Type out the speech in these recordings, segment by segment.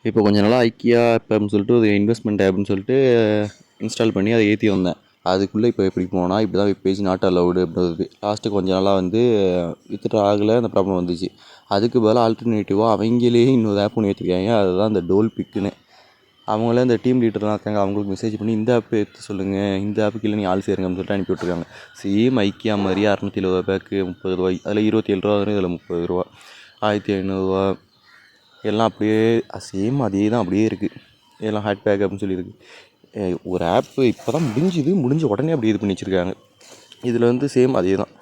இப்போ கொஞ்ச நாளாக ஐக்கியா ஆப்னு சொல்லிட்டு ஒரு இன்வெஸ்ட்மெண்ட் ஆப்னு சொல்லிட்டு இன்ஸ்டால் பண்ணி அதை ஏற்றி வந்தேன். அதுக்குள்ளே இப்போ எப்படி போனால் இப்படி தான் பேஜ் நாட் அலவுடு அப்படி வருது. லாஸ்ட்டு கொஞ்ச நாளாக வந்து வித்ட்ரா ஆகலை, அந்த ப்ராப்ளம் வந்துச்சு. அதுக்கு பதிலாக ஆல்டர்னேட்டிவாக அவங்களே இன்னொரு ஆப் ஒன்று ஏற்றிருக்காங்க. அதுதான் இந்த டோல் பிக்குன்னு. அவங்களே இந்த டீம் லீடர்லாம் இருக்காங்க, அவங்களுக்கு மெசேஜ் பண்ணி இந்த ஆப் ஏற்ற சொல்லுங்கள், இந்த ஆப்புக்கு இல்லை நீங்கள் ஆள் சேருங்கன்னு சொல்லிட்டு அனுப்பி விட்ருக்காங்க. சேம் ஐக்கியா மாதிரி 670 பேக்கு 30 ரூபாய், அதில் 27 ரூபா வரும், இதில் 30 ரூபா, 1500 எல்லாம் அப்படியே சேம் அதே தான் அப்படியே இருக்குது. இதெல்லாம் ஹேட் பேக் அப்படின்னு சொல்லியிருக்கு. ஒரு ஆப்பு இப்போ தான் முடிஞ்ச உடனே அப்படி இது பண்ணி வச்சுருக்காங்க. இதில் வந்து சேம் அதே தான்.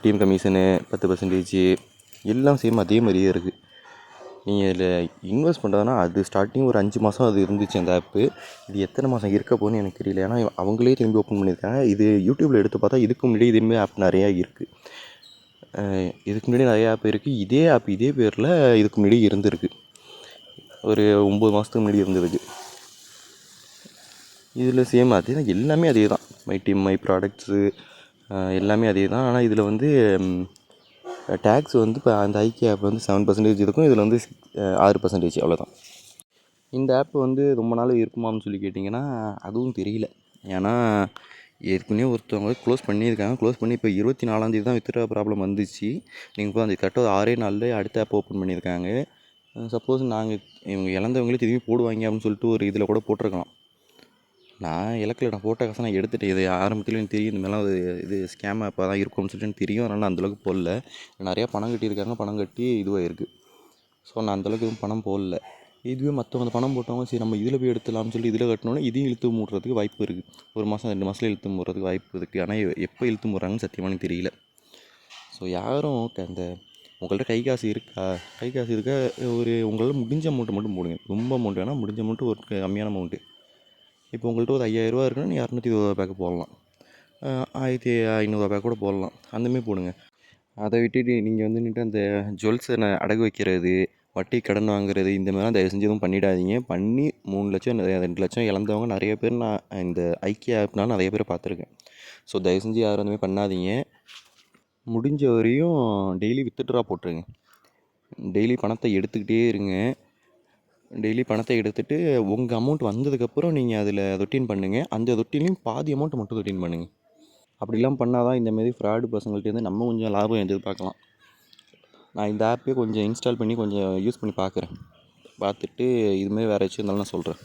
டீம் கமிஷனு 10% எல்லாம் சேம் அதே மாதிரியே இருக்குது. நீங்கள் இதில் இன்வெஸ்ட் பண்ணுறதுனா அது ஸ்டார்டிங் ஒரு 5 மாதம் அது இருந்துச்சு அந்த ஆப்பு. இது எத்தனை மாதம் இருக்க போகுதுன்னு எனக்கு தெரியல. ஏன்னா அவங்களே திரும்பி ஓப்பன் பண்ணியிருக்காங்க. இது யூடியூப்பில் எடுத்து பார்த்தா இதுக்கு முன்னாடி இதுமாரி ஆப் நிறையா இருக்குது. இதுக்கு முன்னாடி நிறையா ஆப் இருக்குது. இதே ஆப் இதே பேரில் இதுக்கு முன்னாடி இருந்திருக்கு. ஒரு 9 மாதத்துக்கு முன்னாடி இருந்ததுக்கு. இதில் சேம் அதே தான், எல்லாமே அதே தான். மை டீம், மை ப்ராடக்ட்ஸு எல்லாமே அதே தான். ஆனால் இதில் வந்து டேக்ஸ் வந்து இப்போ அந்த ஐக்கிய ஆப் வந்து 7% இருக்கும், இதில் வந்து 6% அவ்வளோதான். இந்த ஆப் வந்து ரொம்ப நாள் இருக்குமான்னு சொல்லி கேட்டிங்கன்னா அதுவும் தெரியல. ஏன்னா ஏற்கனவே ஒருத்தவங்க க்ளோஸ் பண்ணியிருக்காங்க. க்ளோஸ் பண்ணி இப்போ 24ஆம் தேதி தான் வித்ட்ரா ப்ராப்ளம் வந்துச்சு. நீங்கள் இப்போ அந்த கரெக்டாக 6 நாளில் அடுத்த ஆப் ஓப்பன் பண்ணியிருக்காங்க. சப்போஸ் இவங்க இழந்தவங்களே திரும்பி போடுவாங்க அப்படின்னு சொல்லிட்டு ஒரு இதில் கூட போட்டிருக்கலாம். நான் இலக்கில் நான் போட்ட காசை நான் எடுத்துகிட்டேன். இது ஆரம்பத்தில் எனக்கு தெரியும், இந்த மாதிரிலாம் இது ஸ்கேம் ஆப்பாக தான் இருக்கும்னு சொல்லிட்டு எனக்கு தெரியும். அதனால் நான் அந்தளவுக்கு போடல. நிறையா பணம் கட்டியிருக்காங்க, பணம் கட்டி இதுவாகிருக்கு. ஸோ நான் அந்தளவுக்கு எதுவும் பணம் போடல. இதுவே மற்றவங்க பணம் போட்டவங்க சரி நம்ம இதில் போய் எடுத்துலாம்னு சொல்லி இதில் கட்டினோன்னா இதையும் இழுத்து மூடுறதுக்கு வாய்ப்பு இருக்குது. 1 மாதம் 2 மாதத்தில் இழுத்து மூடுறதுக்கு வாய்ப்பு இருக்குது. ஆனால் எப்போ இழுத்து மூடுறாங்கன்னு சத்தியமாக எனக்கு தெரியல. ஸோ யாரும் அந்த உங்கள்கிட்ட கை காசு இருக்கா ஒரு உங்களால் முடிஞ்ச அமௌண்ட்டு மட்டும் போடுங்க. ரொம்ப அமௌண்ட் வேணால், முடிஞ்ச அமௌண்ட்டு ஒரு கம்மியான அமௌண்ட்டு. இப்போ உங்கள்கிட்ட ஒரு 5000 ரூபா இருக்குன்னா நீ 220 பேக்கு போடலாம், 1500 பேக் கூட போடலாம். அந்தமாரி போடுங்க. அதை விட்டுட்டு நீங்கள் வந்துட்டு அந்த ஜுவல்ஸை அடகு வைக்கிறது, வட்டி கடன் வாங்குறது, இந்த மாதிரிலாம் தயவு செஞ்சு எதுவும் பண்ணிடாதீங்க. பண்ணி 3 லட்சம் 2 லட்சம் இழந்தவங்க நிறைய பேர் நான் இந்த ஐக்கிய ஆப்னால் நிறைய பேர் பார்த்துருக்கேன். ஸோ தயவு செஞ்சு யாரும் அந்தமாதிரி பண்ணாதீங்க. முடிஞ்ச வரையும் டெய்லி வித்ட்ரா போட்டுருங்க. டெய்லி பணத்தை எடுத்துக்கிட்டே இருங்க. டெய்லி பணத்தை எடுத்துகிட்டு உங்கள் அமௌண்ட் வந்ததுக்கப்புறம் நீங்கள் அதில் ரொட்டீன் பண்ணுங்கள். அந்த ரொட்டீன்லேயும் பாதி அமௌண்ட்டை மட்டும் ரொட்டீன் பண்ணுங்கள். அப்படிலாம் பண்ணால் தான் இந்தமாரி ஃப்ராடு பசங்கள்ட்டேருந்து நம்ம கொஞ்சம் லாபம் எதிர்பார்க்கலாம். நான் இந்த ஆப்பே கொஞ்சம் இன்ஸ்டால் பண்ணி கொஞ்சம் யூஸ் பண்ணி பார்க்குறேன். பார்த்துட்டு இதுமாரி வேறு ஏதாச்சும் இருந்தாலும் நான் சொல்கிறேன்.